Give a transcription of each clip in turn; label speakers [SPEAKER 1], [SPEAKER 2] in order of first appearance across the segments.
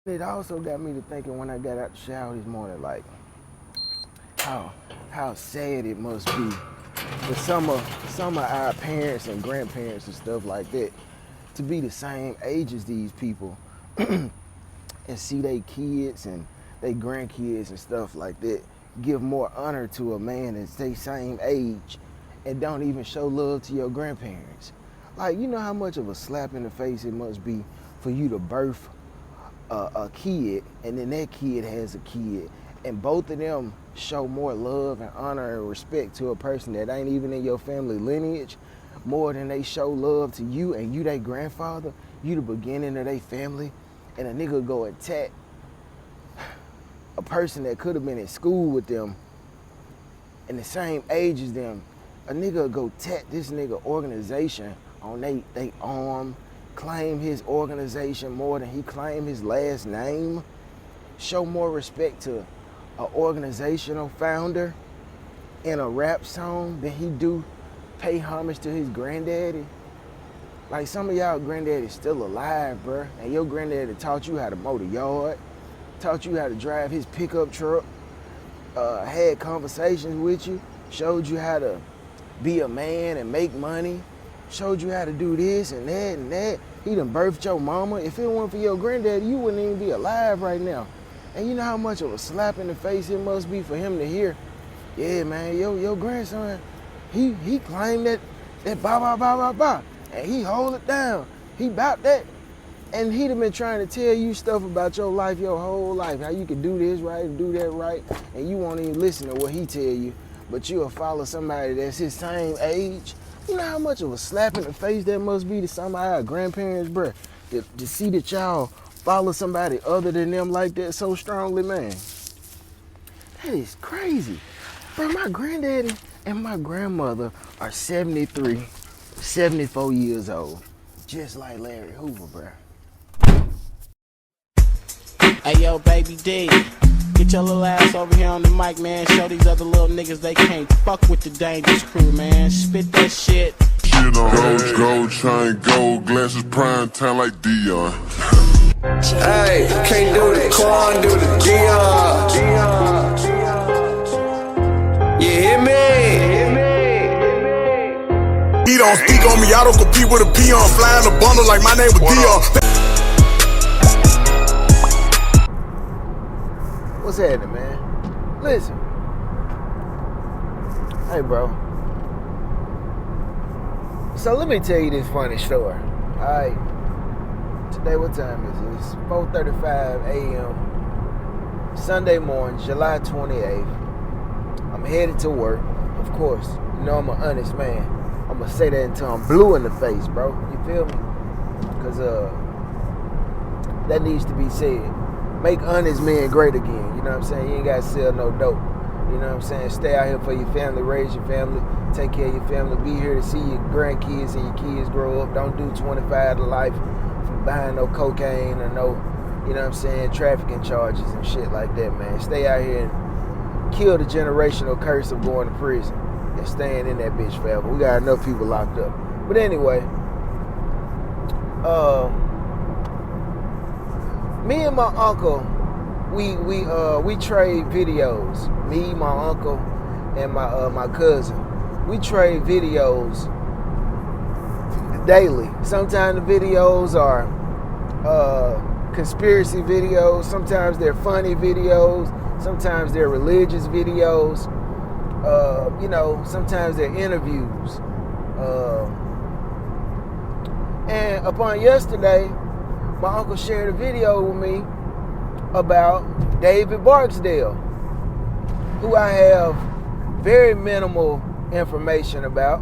[SPEAKER 1] It also got me to thinking when I got out the shower this morning, like how sad it must be for some of our parents and grandparents and stuff like that to be the same age as these people and see their kids and their grandkids and stuff like that give more honor to a man that's their same age and don't even show love to your grandparents. Like, you know how much of a slap in the face it must be for you to birth a kid and then that kid has a kid and both of them show more love and honor and respect to a person that ain't even in your family lineage more than they show love to you, and you their grandfather, you the beginning of their family, and a nigga go attack a person that could have been in school with them and the same age as them. A nigga go tat this nigga organization on they arm, claim his organization more than he claim his last name, show more respect to an organizational founder in a rap song than he do pay homage to his granddaddy. Like, some of y'all granddaddy's still alive, bruh, and your granddaddy taught you how to mow the yard, taught you how to drive his pickup truck, had conversations with you, showed you how to be a man and make money, showed you how to do this and that and that. He done birthed your mama. If it weren't for your granddaddy, you wouldn't even be alive right now. And you know how much of a slap in the face it must be for him to hear, yeah, man, your grandson, he claimed that ba ba ba ba ba, and he hold it down. He bout that. And he'd have been trying to tell you stuff about your life, your whole life, how you can do this right and do that right, and you won't even listen to what he tell you, but you'll follow somebody that's his same age. You know how much of a slap in the face that must be to some of our grandparents, bruh, to see that y'all follow somebody other than them like that so strongly, man. That is crazy. Bro, my granddaddy and my grandmother are 73, 74 years old, just like Larry Hoover, bruh.
[SPEAKER 2] Hey yo, baby D, get your little ass over here on the mic, man. Show these other little niggas they can't fuck with the Dangerous Crew, man. Spit that shit.
[SPEAKER 3] Shit on gold chain, gold glasses, prime time like Dion.
[SPEAKER 4] Hey, can't do the Quan, do the Dion. You hear me?
[SPEAKER 3] He don't speak on me, I don't compete with a peon. Fly in a bundle like my name was Dion.
[SPEAKER 1] What's happening, man? Listen. Hey, bro. So let me tell you this funny story. Alright. Today, what time is it? It's 4:35 a.m. Sunday morning, July 28th. I'm headed to work. Of course, you know I'm an honest man. I'm gonna say that until I'm blue in the face, bro. You feel me? Because that needs to be said. Make honest men great again. You know what I'm saying? You ain't gotta sell no dope. You know what I'm saying? Stay out here for your family, raise your family, take care of your family, be here to see your grandkids and your kids grow up. Don't do 25 to life from buying no cocaine or no, you know what I'm saying, trafficking charges and shit like that, man. Stay out here and kill the generational curse of going to prison and staying in that bitch forever. We got enough people locked up. But anyway, me and my uncle, we trade videos. Me, my uncle, and my cousin. We trade videos daily. Sometimes the videos are conspiracy videos. Sometimes they're funny videos. Sometimes they're religious videos. You know, sometimes they're interviews. And upon yesterday, my uncle shared a video with me about David Barksdale, who I have very minimal information about.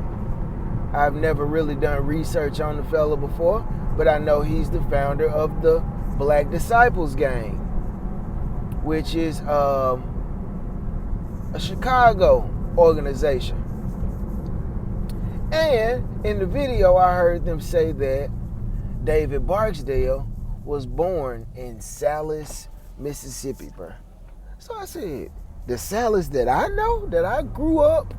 [SPEAKER 1] I've never really done research on the fella before, but I know he's the founder of the Black Disciples Gang, which is a Chicago organization. And in the video, I heard them say that David Barksdale was born in Salis, Mississippi, bro. So I said, the Salis that I know, that I grew up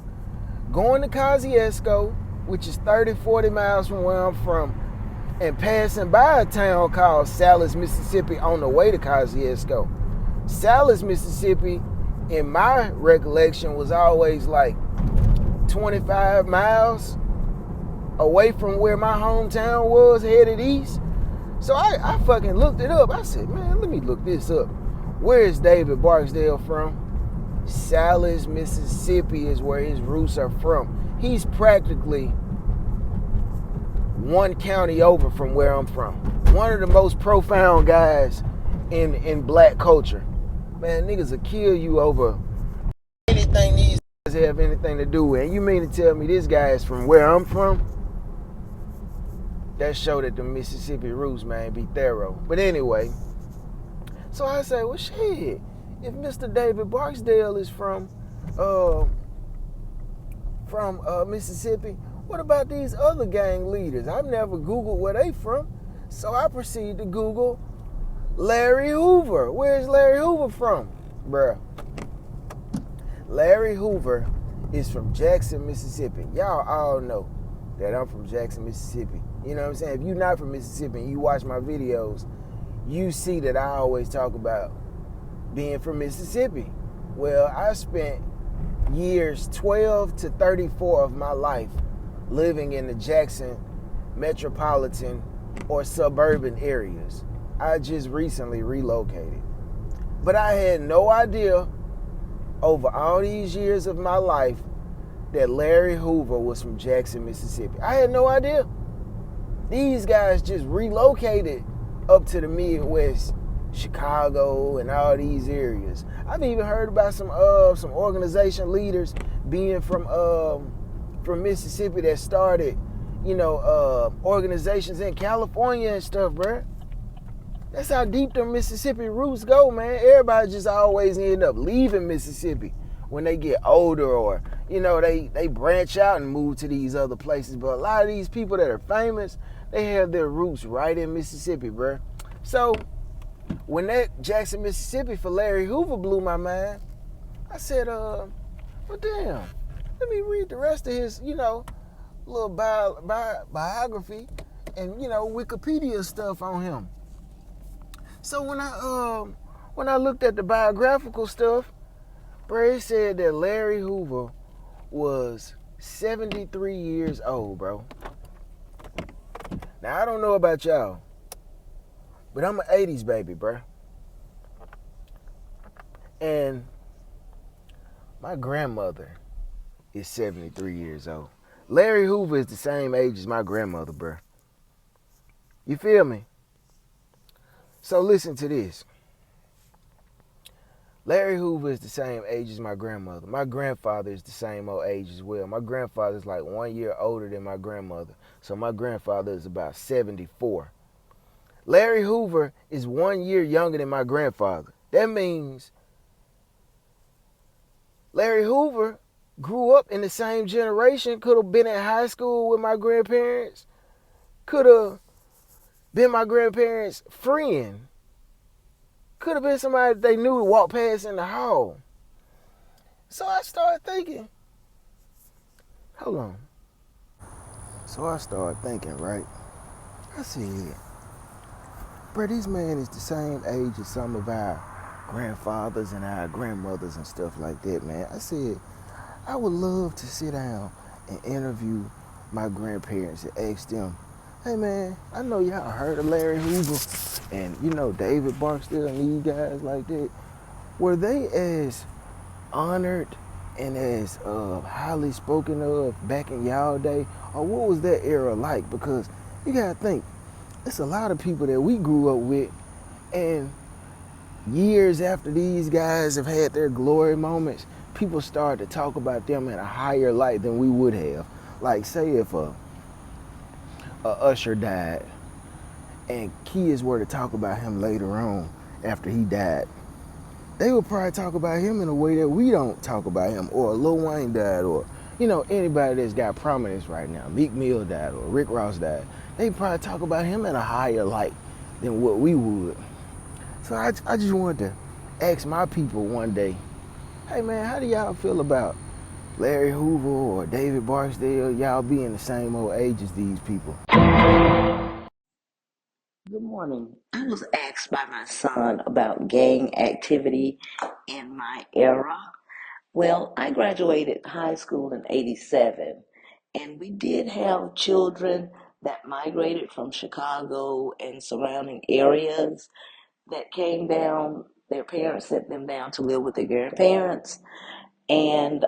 [SPEAKER 1] going to Kosciuszko, which is 30, 40 miles from where I'm from, and passing by a town called Salis, Mississippi on the way to Kosciuszko. Salis, Mississippi, in my recollection, was always like 25 miles away from where my hometown was, headed east. So I fucking looked it up. I said, man, let me look this up. Where is David Barksdale from? Salis, Mississippi is where his roots are from. He's practically one county over from where I'm from. One of the most profound guys in black culture. Man, niggas will kill you over anything these guys have anything to do with. And you mean to tell me this guy is from where I'm from? That showed that the Mississippi roots, man, be thorough. But anyway, so I say, well, shit, if Mr. David Barksdale is from Mississippi, what about these other gang leaders? I've never Googled where they from. So I proceed to Google Larry Hoover. Where's Larry Hoover from? Bruh. Larry Hoover is from Jackson, Mississippi. Y'all all know that I'm from Jackson, Mississippi. You know what I'm saying? If you're not from Mississippi and you watch my videos, you see that I always talk about being from Mississippi. Well, I spent years 12 to 34 of my life living in the Jackson metropolitan or suburban areas. I just recently relocated. But I had no idea over all these years of my life that Larry Hoover was from Jackson, Mississippi. I had no idea. These guys just relocated up to the Midwest, Chicago, and all these areas. I've even heard about some organization leaders being from Mississippi that started, organizations in California and stuff, bruh. That's how deep the Mississippi roots go, man. Everybody just always end up leaving Mississippi when they get older, or they branch out and move to these other places. But a lot of these people that are famous, they have their roots right in Mississippi, bruh. So when that Jackson, Mississippi for Larry Hoover blew my mind, I said, well, damn, let me read the rest of his, little biography and, Wikipedia stuff on him. So when I looked at the biographical stuff, bro, it said that Larry Hoover was 73 years old, bro. Now, I don't know about y'all, but I'm an 80s baby, bro. And my grandmother is 73 years old. Larry Hoover is the same age as my grandmother, bro. You feel me? So listen to this. Larry Hoover is the same age as my grandmother. My grandfather is the same old age as well. My grandfather's like 1 year older than my grandmother. So my grandfather is about 74. Larry Hoover is 1 year younger than my grandfather. That means Larry Hoover grew up in the same generation, could have been in high school with my grandparents, could have been my grandparents' friend, could have been somebody that they knew would walk past in the hall. So I started thinking, hold on. So I started thinking, right? I said, bro, this man is the same age as some of our grandfathers and our grandmothers and stuff like that, man. I said, I would love to sit down and interview my grandparents and ask them, hey man, I know y'all heard of Larry Hoover and David Barksdale and these guys like that. Were they as honored and as highly spoken of back in y'all day? Or what was that era like? Because you gotta think, it's a lot of people that we grew up with, and years after these guys have had their glory moments, people start to talk about them in a higher light than we would have. Like say if a Usher died and kids were to talk about him later on after he died, they would probably talk about him in a way that we don't talk about him. Or Lil Wayne died, or anybody that's got prominence right now, Meek Mill died or Rick Ross died, they probably talk about him in a higher light than what we would. So I just wanted to ask my people one day, hey man, how do y'all feel about Larry Hoover or David Barksdale, y'all being the same old age as these people?
[SPEAKER 5] Good morning. I was asked by my son about gang activity in my era. Well, I graduated high school in 87, and we did have children that migrated from Chicago and surrounding areas that came down. Their parents sent them down to live with their grandparents, and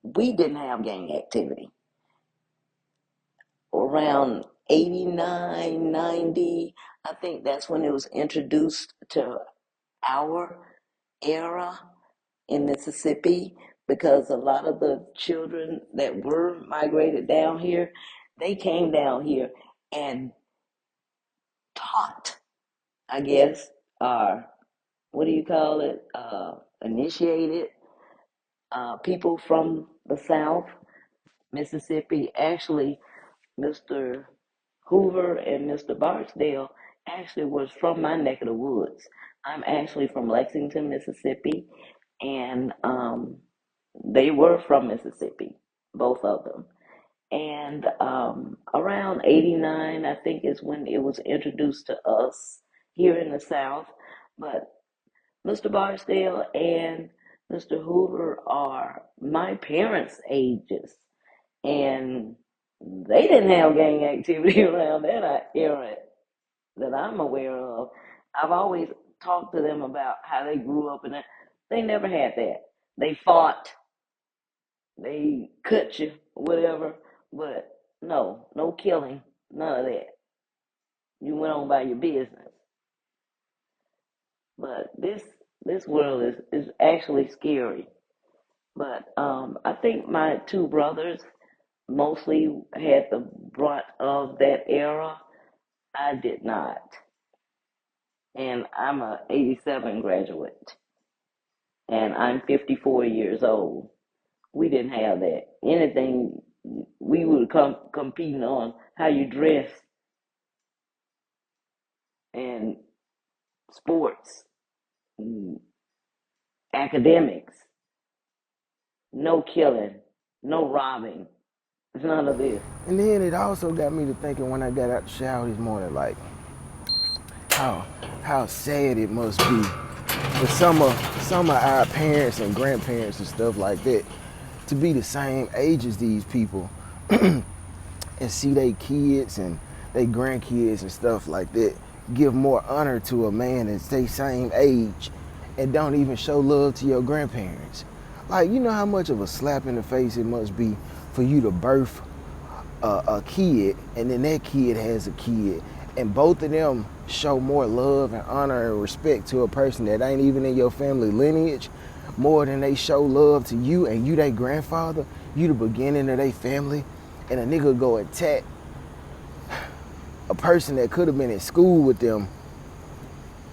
[SPEAKER 5] we didn't have gang activity. Around 89, 90, I think that's when it was introduced to our era in Mississippi, because a lot of the children that were migrated down here, they came down here and taught, I guess, or what do you call it, initiated people from the South, Mississippi. Actually, Mr. Hoover and Mr. Barksdale actually was from my neck of the woods. I'm actually from Lexington, Mississippi, and they were from Mississippi, both of them. And around 89, I think, is when it was introduced to us here in the South. But Mr. Barksdale and Mr. Hoover are my parents' ages, and they didn't have gang activity around that era that I'm aware of. I've always talked to them about how they grew up, and they never had that. They fought, they cut you, whatever, but no killing, none of that. You went on by your business. But this world is actually scary. But I think my two brothers mostly had the brunt of that era. I did not. And I'm a 87 graduate. And I'm 54 years old. We didn't have that. Anything, we would come competing on how you dress and sports, academics. No killing, no robbing, none of this.
[SPEAKER 1] And then it also got me to thinking when I got out the shower this morning, like how sad it must be for some of our parents and grandparents and stuff like that to be the same age as these people and see their kids and their grandkids and stuff like that give more honor to a man that's their same age and don't even show love to your grandparents. Like, you know how much of a slap in the face it must be for you to birth a kid, and then that kid has a kid, and both of them show more love and honor and respect to a person that ain't even in your family lineage more than they show love to you, and you their grandfather, you the beginning of their family, and a nigga go attack a person that could have been in school with them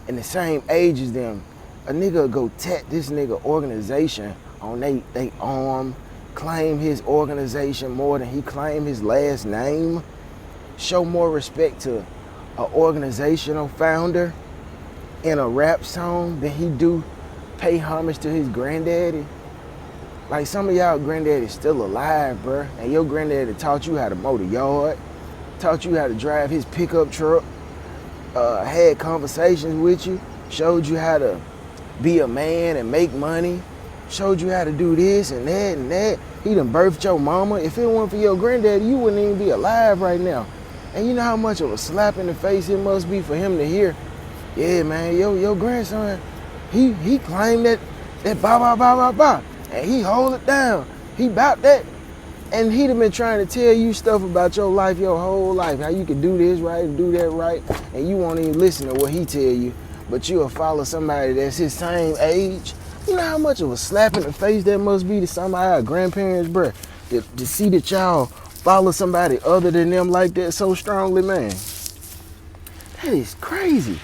[SPEAKER 1] and the same age as them. A nigga go attack this nigga organization on they arm, claim his organization more than he claim his last name, show more respect to an organizational founder in a rap song than he do pay homage to his granddaddy. Like, some of y'all granddaddy's still alive, bruh, and your granddaddy taught you how to mow the yard, taught you how to drive his pickup truck, had conversations with you, showed you how to be a man and make money, showed you how to do this and that and that. He done birthed your mama. If it weren't for your granddaddy, you wouldn't even be alive right now. And you know how much of a slap in the face it must be for him to hear, yeah, man, your grandson, he claimed that ba, and he hold it down. He bout that. And he'd have been trying to tell you stuff about your life, your whole life, how you can do this right and do that right, and you won't even listen to what he tell you, but you'll follow somebody that's his same age. You know how much of a slap in the face that must be to some of our grandparents, bruh, to see that y'all follow somebody other than them like that so strongly, man. That is crazy.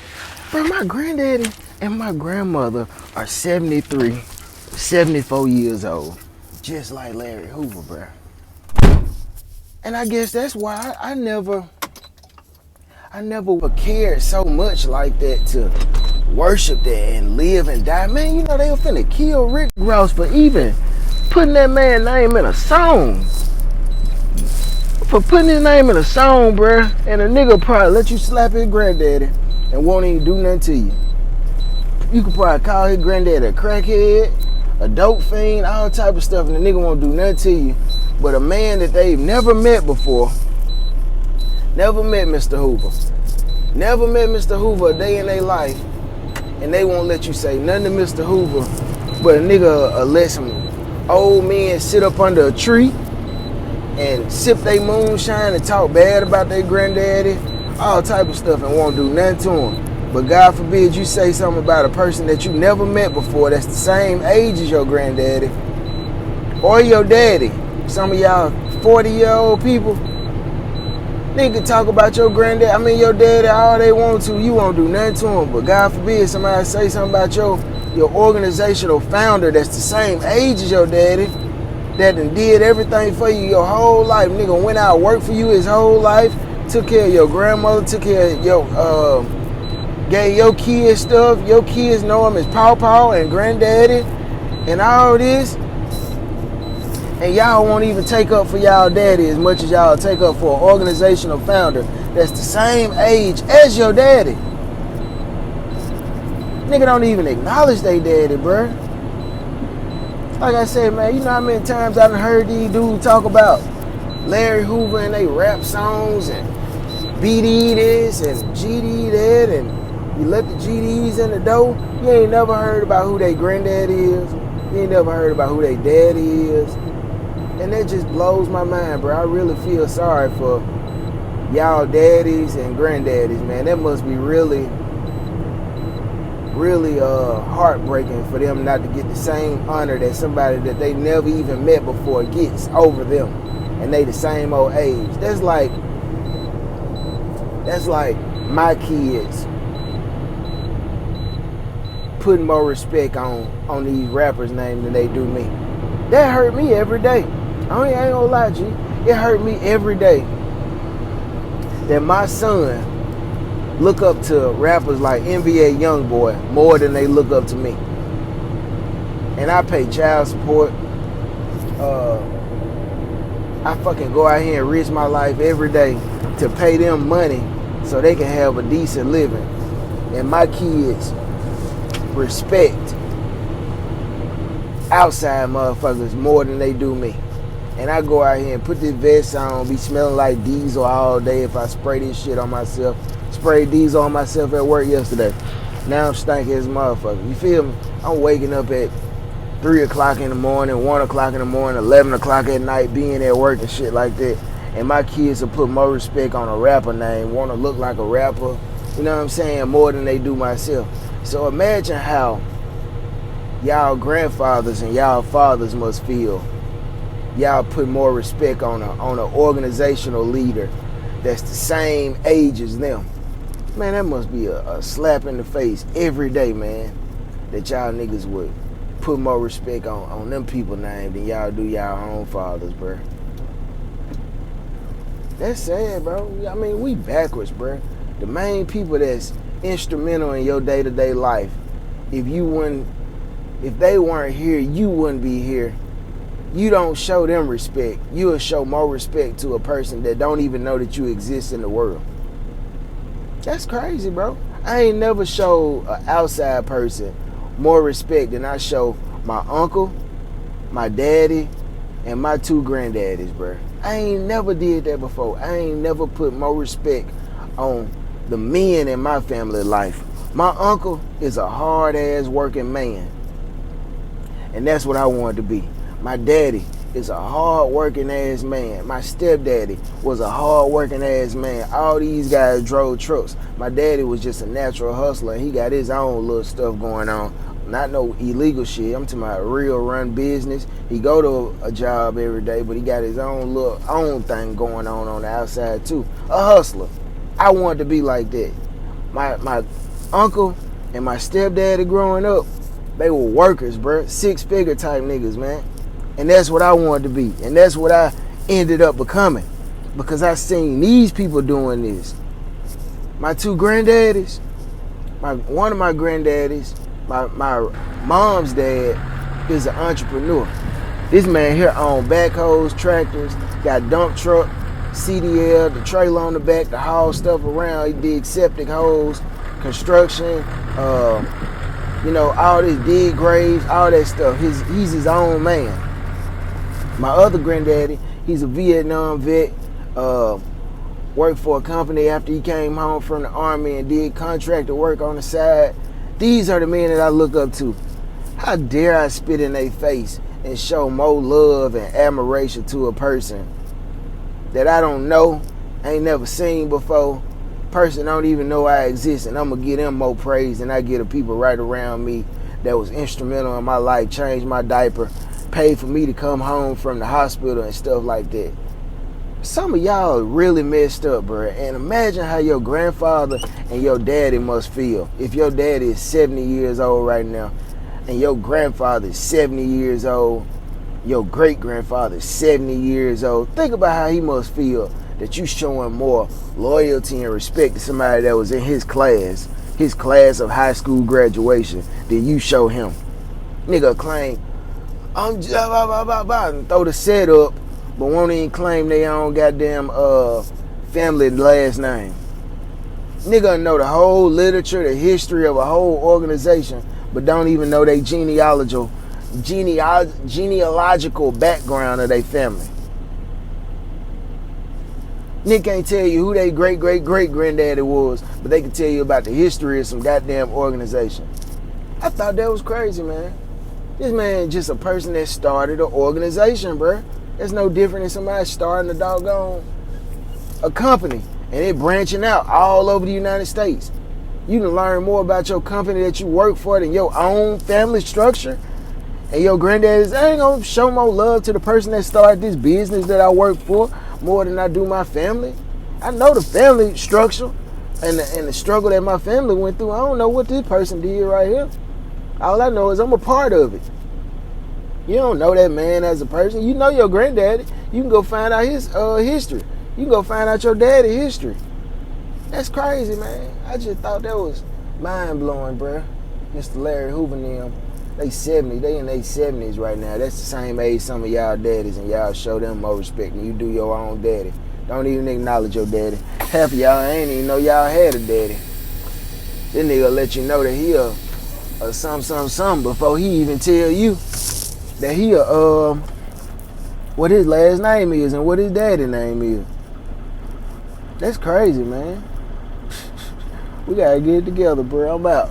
[SPEAKER 1] Bro, my granddaddy and my grandmother are 73, 74 years old, just like Larry Hoover, bruh. And I guess that's why I never cared so much like that to worship that and live and die. Man, you know they were finna kill Rick Ross for even putting that man's name in a song. for putting his name in a song, bruh, and a nigga probably let you slap his granddaddy and won't even do nothing to you. You could probably call his granddaddy a crackhead, a dope fiend, all type of stuff, and the nigga won't do nothing to you. But a man that they've never met before, never met Mr. Hoover, never met Mr. Hoover a day in their life, and they won't let you say nothing to Mr. Hoover, but a nigga let some old men sit up under a tree and sip they moonshine and talk bad about their granddaddy, all type of stuff, and won't do nothing to him. But God forbid you say something about a person that you never met before that's the same age as your granddaddy or your daddy. Some of y'all 40-year-old people, nigga talk about your granddad, your daddy all they want to. You won't do nothing to him. But God forbid somebody say something about your organizational founder that's the same age as your daddy, that done did everything for you your whole life. Nigga went out, worked for you his whole life, took care of your grandmother, took care of your, gave your kids stuff. Your kids know him as Paw and Granddaddy and all this. And y'all won't even take up for y'all daddy as much as y'all take up for an organizational founder that's the same age as your daddy. Nigga don't even acknowledge they daddy, bruh. Like I said, man, you know how many times I done heard these dudes talk about Larry Hoover and they rap songs and BD this and GD that, and you let the GDs in the door. You ain't never heard about who they granddaddy is. You ain't never heard about who they daddy is. And that just blows my mind, bro. I really feel sorry for y'all daddies and granddaddies, man. That must be really heartbreaking for them not to get the same honor that somebody that they never even met before gets over them, and they the same old age. That's like my kids putting more respect on these rappers' names than they do me. That hurt me every day. I ain't gonna lie to you. It hurt me every day that my son look up to rappers like NBA Youngboy more than they look up to me. And I pay child support. I fucking go out here and risk my life every day to pay them money so they can have a decent living. And my kids respect outside motherfuckers more than they do me. And I go out here and put this vest on, be smelling like diesel all day if I spray this shit on myself. Sprayed diesel on myself at work yesterday. Now I'm stinking as a motherfucker. You feel me? I'm waking up at 3 o'clock in the morning, 1 o'clock in the morning, 11 o'clock at night, being at work and shit like that. And my kids will put more respect on a rapper name, want to look like a rapper, you know what I'm saying, more than they do myself. So imagine how y'all grandfathers and y'all fathers must feel. Y'all put more respect on an organizational leader that's the same age as them. Man, that must be a slap in the face every day, man, that y'all niggas would put more respect on them people names than y'all do y'all own fathers, bro. That's sad, bro. We backwards, bro. The main people that's instrumental in your day-to-day life, if they weren't here, you wouldn't be here. You don't show them respect. You'll show more respect to a person that don't even know that you exist in the world. That's crazy, bro. I ain't never showed an outside person more respect than I show my uncle, my daddy, and my 2 granddaddies, bro. I ain't never did that before. I ain't never put more respect on the men in my family life. My uncle is a hard-ass working man. And that's what I wanted to be. My daddy is a hard-working ass man. My stepdaddy was a hard-working ass man. All these guys drove trucks. My daddy was just a natural hustler. He got his own little stuff going on. Not no illegal shit. I'm talking about real run business. He go to a job every day, but he got his own thing going on the outside too. A hustler. I wanted to be like that. My uncle and my stepdaddy growing up, they were workers, bro. 6-figure type niggas, man. And that's what I wanted to be. And that's what I ended up becoming. Because I seen these people doing this. My 2 granddaddies, one of my granddaddies, my mom's dad is an entrepreneur. This man here own backhoes, tractors, got dump truck, CDL, the trailer on the back, the haul stuff around. He did septic holes, construction, all this dig graves, all that stuff. He's his own man. My other granddaddy, he's a Vietnam vet, worked for a company after he came home from the army and did contractor work on the side. These are the men that I look up to. How dare I spit in their face and show more love and admiration to a person that I don't know, ain't never seen before, person don't even know I exist, and I'm gonna give them more praise than I give the people right around me that was instrumental in my life, changed my diaper, paid for me to come home from the hospital and stuff like that. Some of y'all really messed up, bro. And imagine how your grandfather and your daddy must feel. If your daddy is 70 years old right now, and your grandfather is 70 years old, your great-grandfather is 70 years old. Think about how he must feel that you showing more loyalty and respect to somebody that was in his class of high school graduation, than you show him. Nigga claim, I'm just and throw the set up, but won't even claim they own goddamn family last name. Nigga know the whole literature, the history of a whole organization, but don't even know their genealogical background of their family. Nick can't tell you who their great-great-great-granddaddy was, but they can tell you about the history of some goddamn organization. I thought that was crazy, man. This man just a person that started an organization, bruh. That's no different than somebody starting a company and it branching out all over the United States. You can learn more about your company that you work for than your own family structure. And your granddaddies, I ain't gonna show more love to the person that started this business that I work for more than I do my family. I know the family structure and the struggle that my family went through. I don't know what this person did right here. All I know is I'm a part of it. You don't know that man as a person. You know your granddaddy. You can go find out his history. You can go find out your daddy's history. That's crazy, man. I just thought that was mind-blowing, bruh. Mr. Larry Hoover and them, they 70. They in their 70s right now. That's the same age some of y'all daddies, and y'all show them more respect than you do your own daddy. Don't even acknowledge your daddy. Half of y'all ain't even know y'all had a daddy. This nigga let you know that he a something before he even tell you that he what his last name is and what his daddy name is. That's crazy, man. We gotta get it together, bro. I'm out.